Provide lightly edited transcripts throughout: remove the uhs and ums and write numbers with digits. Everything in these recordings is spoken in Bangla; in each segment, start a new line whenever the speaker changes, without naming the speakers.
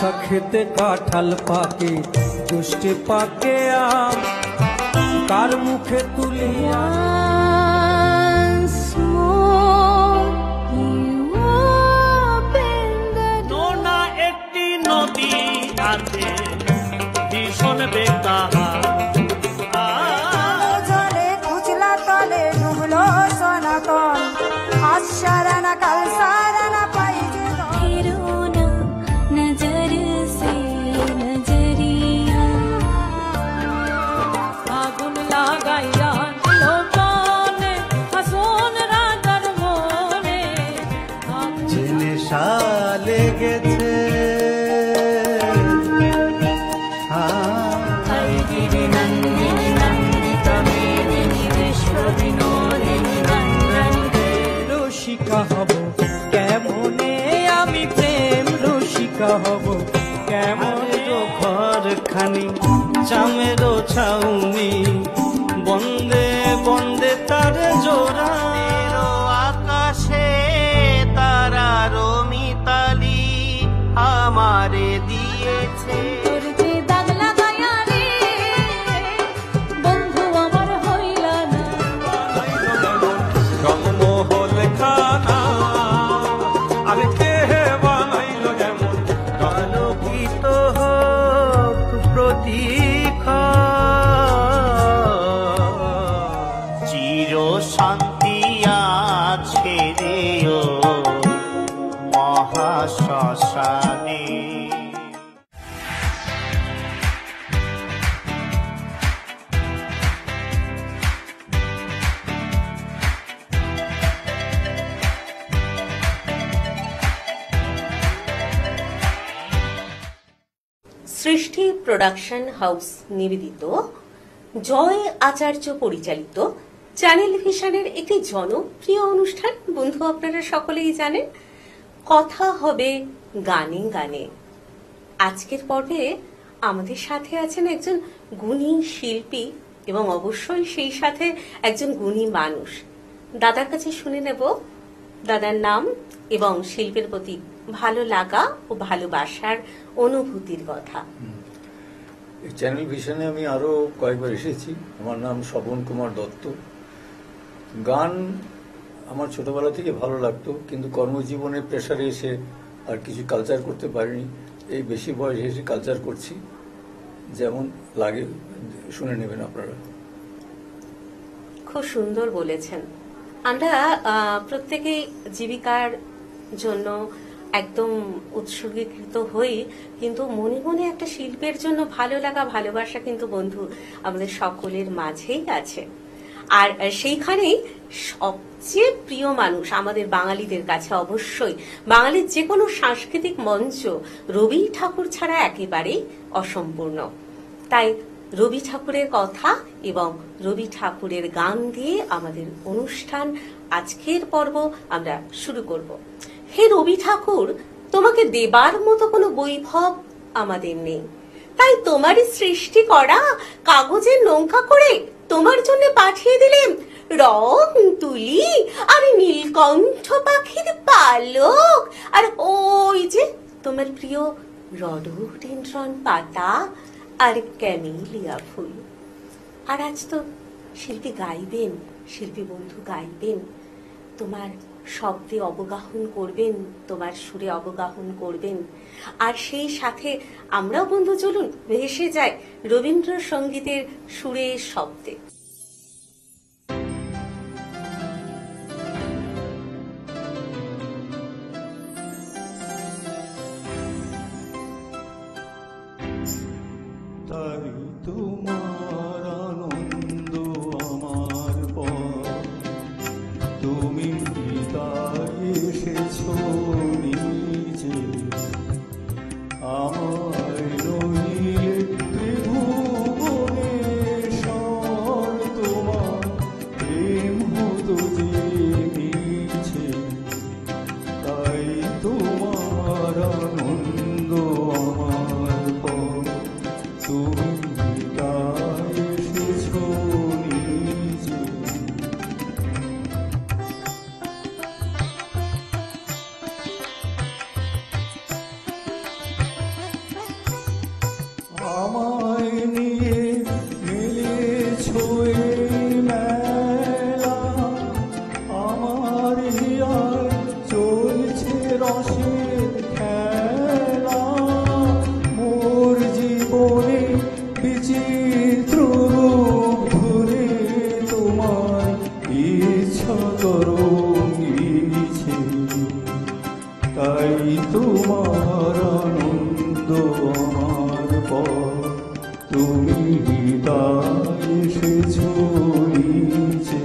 কাঁচা খেতে কাঁঠাল পাকে, দুষ্টে পাকে আম, কার মুখে তুলিয়া
নোনা একটি নদী আছে ভীষণ বেকাহা,
জলে কুচলা তলে ডুবলো সনাতন, আজ সারানা কাল সারানা পাই যে
नजर से नजरिया
আগুন লাগাইয়া দিল প্রাণে, হাসন রাজার মনে
যে নেশা লেগেছে
गिरि नंदिनी नंदिता मेदिनी विश्व विनोदिनी नंदनी
রসিকা হব কেমনে, আমি প্রেম রসিকা হব কেমনে। ঘর খানি চামেরো ছাউনি, বন্দে বন্দে তার জোড়া,
আকাশে তারারো মিতালি আমারে দিয়েছে।
তোর যে দাগ লাগায়া রে বন্ধু আমার হইলা না,
রংমহল খানা আর কে বানাইল যেমন,
আলোকিত হোক প্রতীক্ষা, চির শান্তি আছে রে ও মহাশ্মশানে।
সৃষ্টি প্রোডাকশন হাউস নিবেদিত, জয় আচার্য পরিচালিত চ্যানেল ভিশনের একটি জনপ্রিয় অনুষ্ঠান, বন্ধু আপনারা সকলেই জানেন, কথা হবে গানে গানে। আজকের পর্বে আমাদের সাথে আছেন একজন গুণী শিল্পী এবং অবশ্যই সেই সাথে একজন গুণী মানুষ। দাদার কাছে শুনে নেব দাদার নাম এবং শিল্পের প্রতি ভালো লাগা ও ভালোবাসার অনুভূতির কথা।
এই চ্যানেল ভিশনে আমি আরো কয়েকবার এসেছি। আমার নাম স্বপন কুমার দত্ত। গান আমার ছোটবেলা থেকে ভালো লাগতো, কিন্তু কর্মজীবনের প্রেসারে এসে আর কিছু কালচার করতে পারিনি। এই বেশি বয়সে এসে কালচার করছি, যেমন লাগে শুনে নেবেন আপনারা।
খুব সুন্দর বলেছেন। আমরা প্রত্যেকেই জীবিকার জন্য একদম উৎসর্গীকৃত হই, কিন্তু মনে মনে একটা শিল্পের জন্য ভালো লাগা ভালোবাসা কিন্তু বন্ধু আমাদের সকলের মাঝেই আছে। আর সেইখানেই সবচেয়ে প্রিয় মানুষ আমাদের বাঙালিদের কাছে অবশ্যই বাঙালির যে কোনো সাংস্কৃতিক মঞ্চ রবি ঠাকুর ছাড়া একেবারেই অসম্পূর্ণ। তাই রবি ঠাকুরের কথা এবং রবি ঠাকুরের গান দিয়ে আমাদের অনুষ্ঠান আজকের পর্ব আমরা শুরু করব। হে রবি ঠাকুর, তোমাকে দেবার মতো কোনো বৈভব আমাদের নেই, তাই তোমারই সৃষ্টি করা কাগজের নৌকা করে তোমার জন্য পাঠিয়ে দিলেন রং তুলি আর নীলকণ্ঠ পাখির পালক, আর ওই যে তোমার প্রিয় রডোডেনড্রন পাতা আর ক্যামেলিয়া ফুল। আর আজ তো শিল্পী গাইবেন, শিল্পী বন্ধু গাইবেন, তোমার শব্দে অবগাহন করবেন, তোমার সুরে অবগাহন করবেন। আর সেই সাথে আমরাও বন্ধু চলুন ভেসে যাই রবীন্দ্রসঙ্গীতের সুরে শব্দে।
তাই তোমার আনন্দ আমার পর, তুমি তাই এসেছো নিজে আমার নইলে ত্রিভুবনে স্বর, তোমার প্রেম হতো যে মিছে, তাই তোমার আনন্দ আমার পর, তুমি তাই পর তুমি তাই এসেছো নিচে।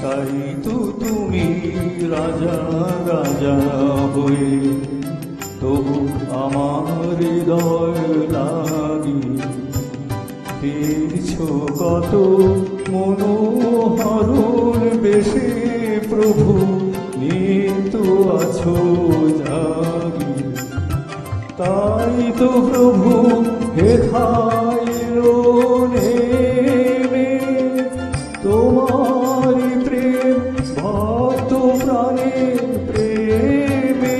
তাই তো তুমি রাজা রাজা হয়ে তবু আমার হৃদয় লাগি ফিরছ কত মনোহরণ বেশে প্রভু নিত আছো জাগি। তাই তো প্রভু হেথায় নেমে তোমার প্রেম ভক্ত প্রাণের প্রেমে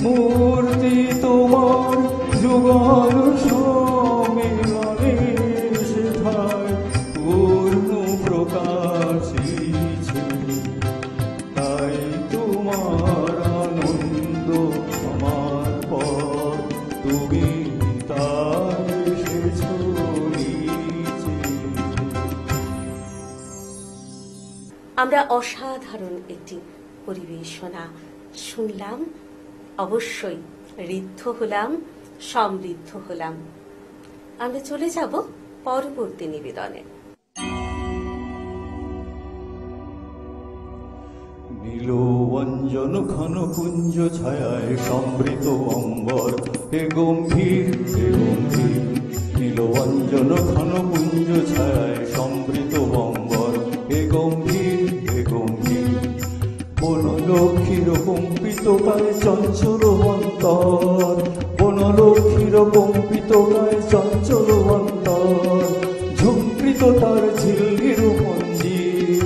মূর্তি তোমার যুগল সম্মিলনে সেথায় পূর্ণ প্রকাশিছে। তাই তোমার আনন্দ আমার পর তুমি তাই এসেছো নিচে।
আমরা অসাধারণ একটি পরিবেশনা শুনলাম, অবশ্যই ঋদ্ধ হলাম, সমৃদ্ধ হলাম। আমরা চলে যাব পরবর্তী নিবেদনে।
নীলবঞ্জন ঘন কুঞ্জ ছায়ায় সমৃত অম্বর হে গম্ভীর হে গম্ভীর। নীলবঞ্জন ঘন কুঞ্জ ছায়ায় সমৃত অম্বর হে গম্ভীর হে গম্ভীর। বনলক্ষ্মীর কম্পিত গায়ে চঞ্চল অন্তর, বনলক্ষ্মীর কম্পিত গায়ে চঞ্চল অন্তর। ঝঙ্কৃত তার ঝিল্লির মঞ্জির,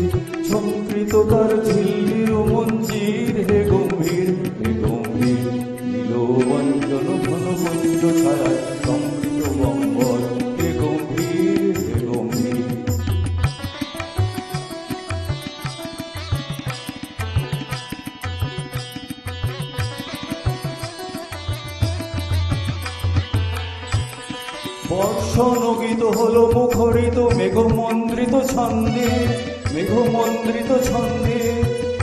ঝঙ্কৃত তার ঝিল্লির মঞ্জির হে গম্ভীর হে গম্ভীর। নীলবঞ্জন ঘন কুঞ্জ ছায়ায় সমৃত অম্বর হে গম্ভীর হে গম্ভীর। বর্ষণগীত হলো মুখরিত মেঘমন্দ্রিত ছন্দে, মেঘমন্দ্রিত ছন্দে।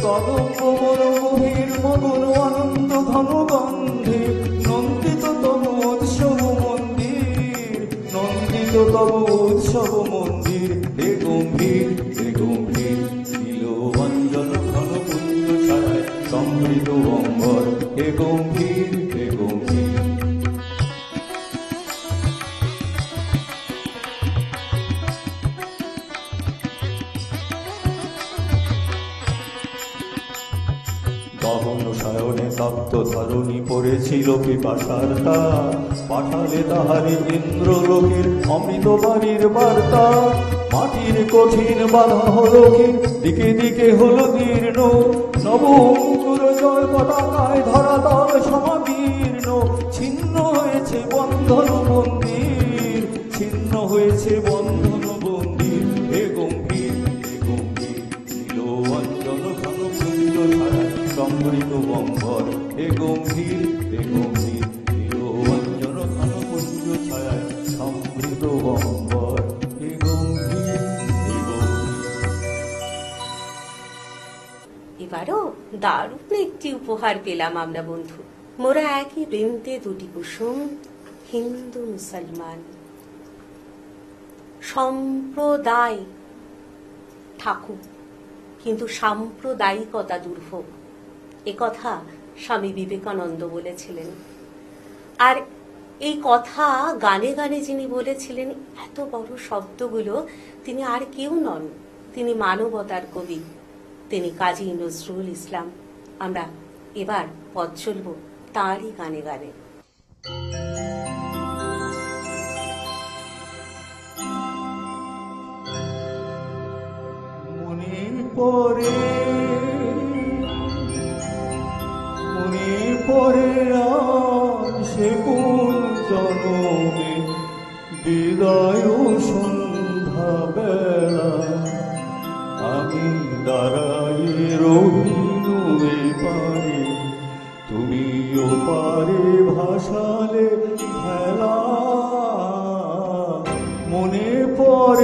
কদম্ব বন গভীর মগন আনন্দ ঘন গন্ধে। নন্দিত তব উৎসব মন্দির, নন্দিত তব উৎসব মন্দির হে গম্ভীর হে গম্ভীর। নীলবঞ্জন ঘন কুঞ্জ ছায়ায় সমৃত অম্বর হে গম্ভীর হে গম্ভীর। গগন সায়নে তপ্ত ধরণী পড়েছিল পিপাসার তার। পাঠালে তাহারে ইন্দ্রলোকের অমৃত বাড়ির বার্তা। মাটির কঠিন বাধা হলো কি দিকে দিকে হলো দীর্ণ। নব অঙ্কুর জয় পতাকায় ধরাতল সমাদীর্ণ। ছিন্ন হয়েছে বন্ধন মন্দির, ছিন্ন হয়েছে বন্ধন মন্দির হে গম্ভীর হে গম্ভীর। নীলবঞ্জন ঘন কুঞ্জ ছায়ায় সমৃত অম্বর হে গম্ভীর হে গম্ভীর। নীলবঞ্জন ঘন কুঞ্জ ছায়ায় সমৃত অম্বর হে গম্ভীর হে গম্ভীর।
এবারও দারুণ একটি উপহার পেলাম আমরা বন্ধু। মোরা একই বৃন্তে দুটি কুসুম, হিন্দু মুসলমান। সম্প্রদায় ঠাকুর, কিন্তু সাম্প্রদায়িকতা দুর্ভোগ, একথা স্বামী বিবেকানন্দ বলেছিলেন। আর এই কথা গানে গানে যিনি বলেছিলেন, এত বড় শব্দগুলো, তিনি আর কেউ নন, তিনি মানবতার কবি, তিনি কাজী নজরুল ইসলাম। আমরা এবার পথ চলব তাঁরই গানে গানে।
মনে পড়ে সে কোন জনমে বিদায় সন্ধ্যা বেলা। আমি দাঁড়াই রহিনু পারে, তুমিও পারে ভাসালে খেলা। মনে পড়ে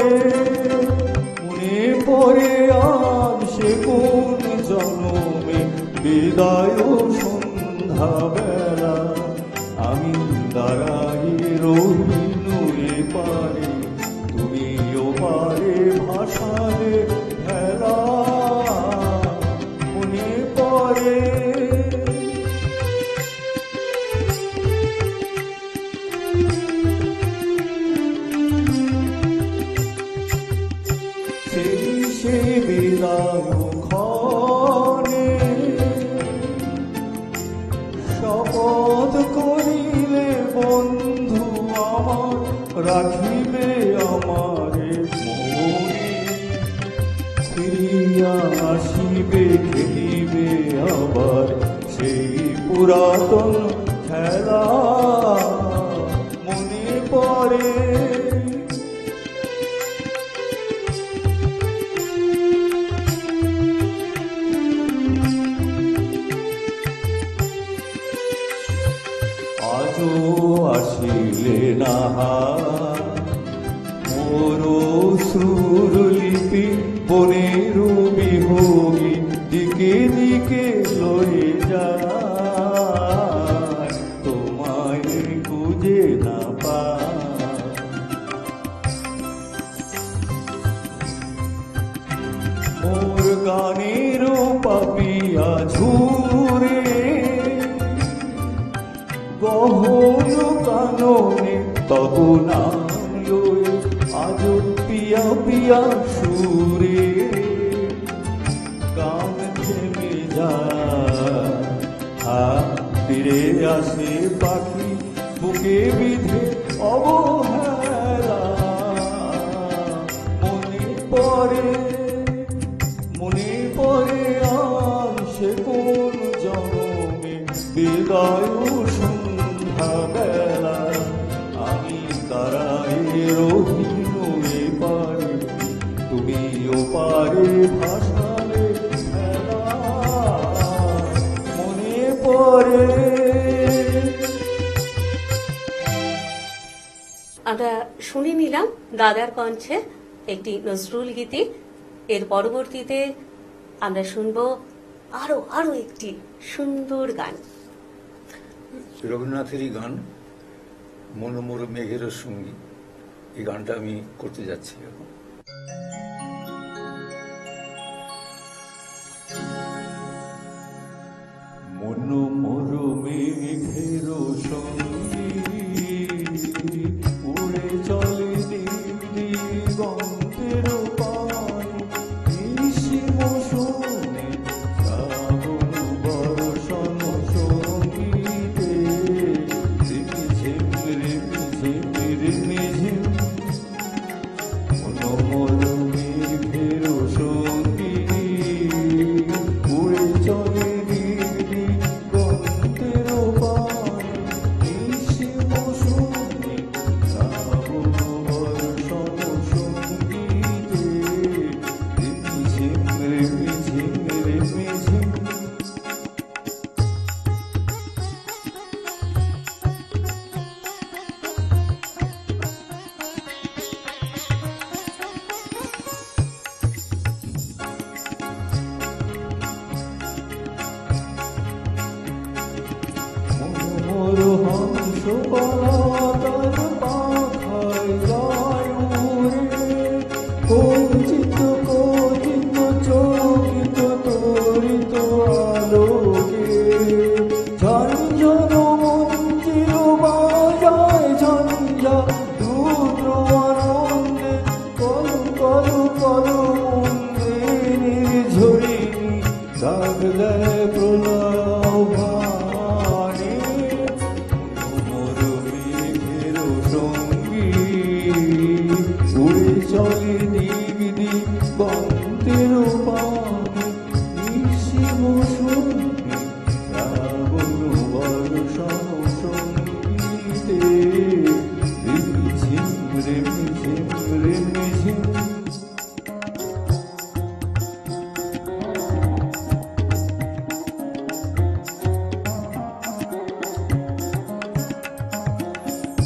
পরে আর সে কোন জন্মে বিদায় সন্ধ্যা বেলা আমি দাঁড়াই রহিনু এপারে তুমি ওপারে ভাসালে ভেলা মনে পড়ে সে বিদায় ক্ষণে শপথ করিলে বন্ধু আমার রাখিবে আমারে মনে ফিরিয়া আসিবে খেলিবে আবার সেই পুরাতন খেলা মনে পড়ে আজও আসিলে না মোর সুরলিপি বনের বিহোগী দিকে দিকে লয়ে যায় তোমায় খুঁজে না পায় মোর গানের পাপিয়া ঝুরে গহন কাননে তব নাম লয়ে আজ পিয়া পিয়া সুরে কান থেমে যায় ফিরে আসে পাখি বুকে বিধে অবহেলা মনে পড়ে আর সে কোন জন্মে বিদায় বেলা আমি দাঁড়াই রহিনু এপারে তুমি ওপারে ভাসালে ভেলা মনে পড়ে।
আমরা শুনে নিলাম দাদার কণ্ঠে একটি নজরুল গীতি। এর পরবর্তীতে আমরা শুনবো আরো আরো একটি সুন্দর গান,
রবীন্দ্রনাথেরই গান মনোমোর মেঘের সঙ্গী। এই গানটা আমি করতে যাচ্ছি এখন।
মনোমোর মেঘের সঙ্গী উড়ে চলে দিগন্তের পানে নিশি মৌসুমে শ্রাবণ বর্ষণ সঙ্গীতে ঝিম ঝিম মনোমোর মেঘের সঙ্গী উড়ে চলে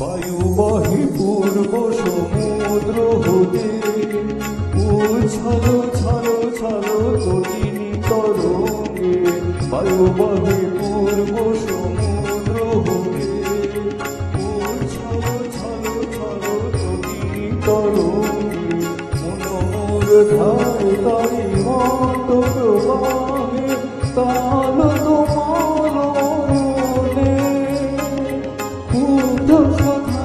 বায়ু বহি পূর্ব সমুদ্র হতে ছলো ছলো ছলো তটিনী তরঙ্গে বায়ুবাহে পূর্ব সমুদ্র হতে ছলো ছলো ছলো তটিনী তরঙ্গে মনোর ধারে তারি মত প্রবাহে তাল তোমার মনে ক্ষুব্ধ সখা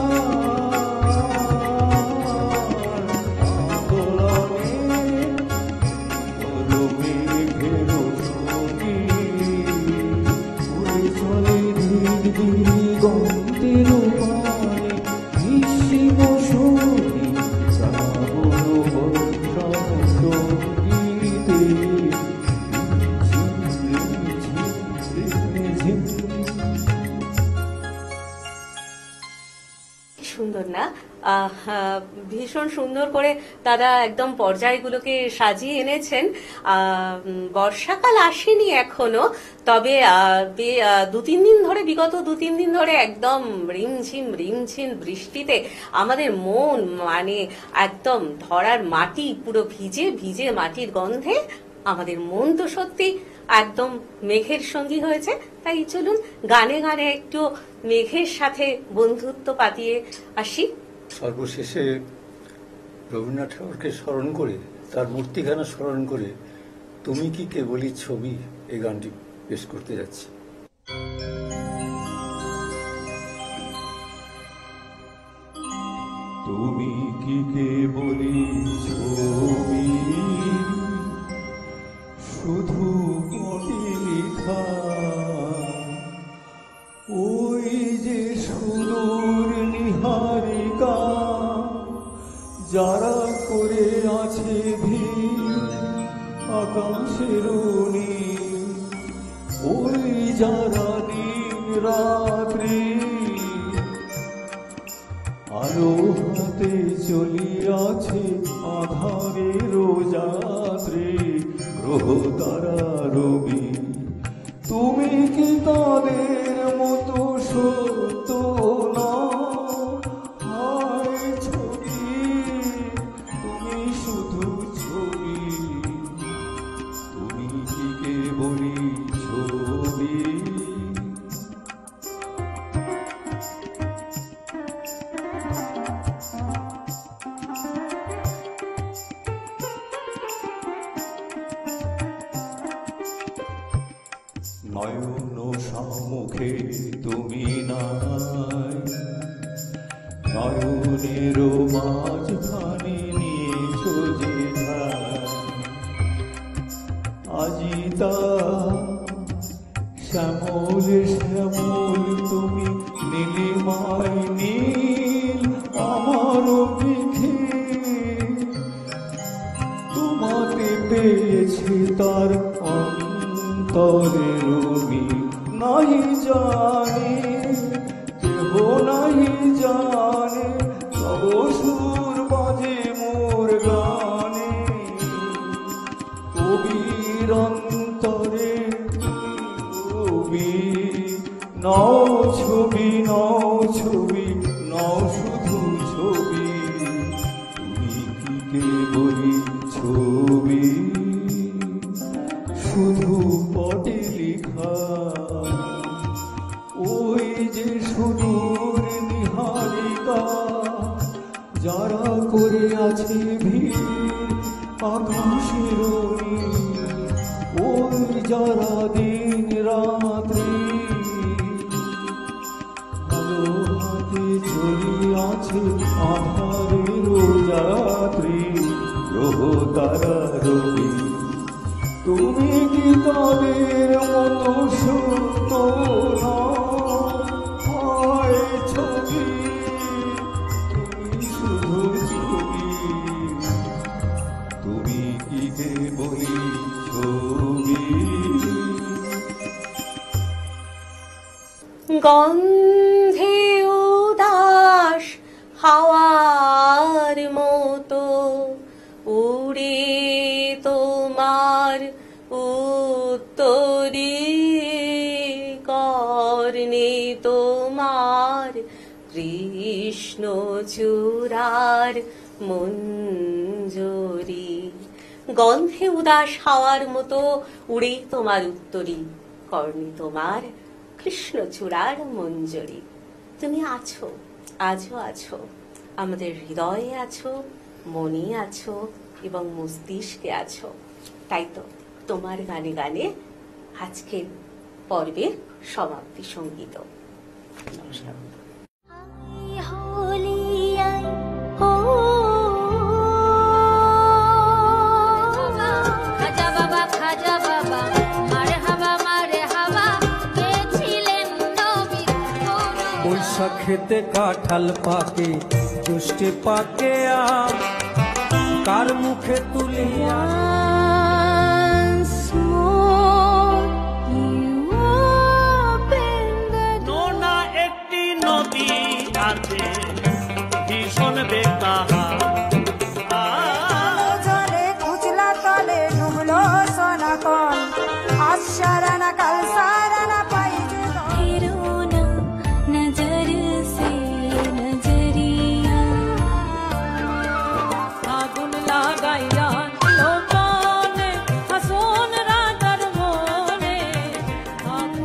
সুন্দর না? ভীষণ সুন্দর করে তারা একদম পর্যায়গুলোকে সাজিয়ে এনেছেন। বর্ষাকাল আসেনি এখনো, তবে বিগত দু তিন দিন ধরে একদম রিমঝিম রিমঝিম বৃষ্টিতে আমাদের মন মানে একদম ধরার মাটি পুরো ভিজে ভিজে মাটির গন্ধে আমাদের মন তো সত্যি একদম মেঘের সঙ্গী হয়েছে। তাই চলুন গানে গানে একটু মেঘের সাথে বন্ধুত্ব পাতিয়ে আসি।
সর্বশেষে রবীন্দ্রনাথ ঠাকুরকে স্মরণ করে, তার মূর্তিখানা স্মরণ করে তুমি কি কেবলই ছবি, এই গানটি পেশ করতে যাচ্ছি।
তুমি কি কেবলই ছবি, শুধু পটে লেখা, ওই যে সুদূর নিহারিকা, যারা করে আছে ভিড় আকাশের নীল, ওই যারা দিন রাত্রি আলো হাতে চলিয়াছে আধারের যাত্রী, গ্রহ তারা রবি, তুমি কি তাদের মতো সত্য না? হায় ছবি, তুমি শুধু ছবি, তুমি কি কেবলই ছবি। নয়ন সম্মুখে তুমি নাই, নয়নের মাঝখানে নিয়েছ যে ঠাই, আজি তা শ্যামল শ্যামল তুমি নীলিমায় নীল আমার পিঠে, তোমাকে পেয়েছি তার অন্তরের মিল, নাহি জানে কেহ নাহি জানে, তব সুর বাজে মোর গানে, কবির অন্তরে কবি, নাও ছবি নাও ছবি নাও শুধু ছবি, তুমি কি কেবলই ছবি, শুধু পটে লেখা, ওই যে সুদূর নিহারিকা, যারা করে আছে ভিড় আকাশের নীল, ওই যারা দিন রাত্রি আলো হাতে চলিয়াছে আধারের যাত্রী, গ্রহ তারা রবি, তুমি কি তাদের মতো সত্য না? হায় ছবি, তুমি শুধু ছবি, তুমি কি কেবলই ছবি।
গন্ধে উদাস হাওয়ার মতো উড়ে তোমার উত্তরি কর্ণে তোমার কৃষ্ণ চূড়ার মঞ্জরি, গন্ধে উদাস হাওয়ার মতো উড়েই তোমার উত্তরী, কর্ণে তোমার কৃষ্ণচূড়ার মঞ্জরি। তুমি আছো, আজও আছো, আমাদের হৃদয়ে আছো, মনে আছো এবং মস্তিষ্কে আছো। তাই তো তোমার গানে গানে আজকের পর্বের সমাপ্তি সঙ্গীত। নমস্কার।
খাজা বাবা খাজা বাবা মারে হাবা মারে হাবা গেছিলেন নবী
বৈশাখেতে কাঁঠাল পাকে, জ্যৈষ্ঠে পাকে আম, কার মুখে তুলিয়া
নোনা একটি নদী আছে ভীষণ বেকাহা,
জলে কুচলা তলে ডুবলো সনাতন, আজ সারানা কাল সারানা পাই যে দল।
फिरो ना नजर से नजरिया
আগুন লাগাইয়া দিল প্রাণে হাসন রাজার মনে।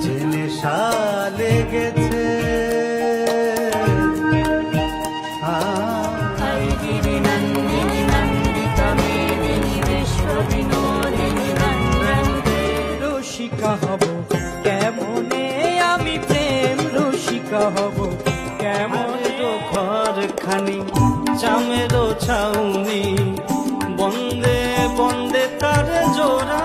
যে নেশা লেগেছে
गिरि नंदिनी नंदिता मेदिनी विश्व विनोदिनी नंदनी
রসিকা হব কেমনে, আমি প্রেম রসিকা হব কেমনে।
ঘর খানি চামেরো ছাউনি, বন্দে বন্দে তার জোড়া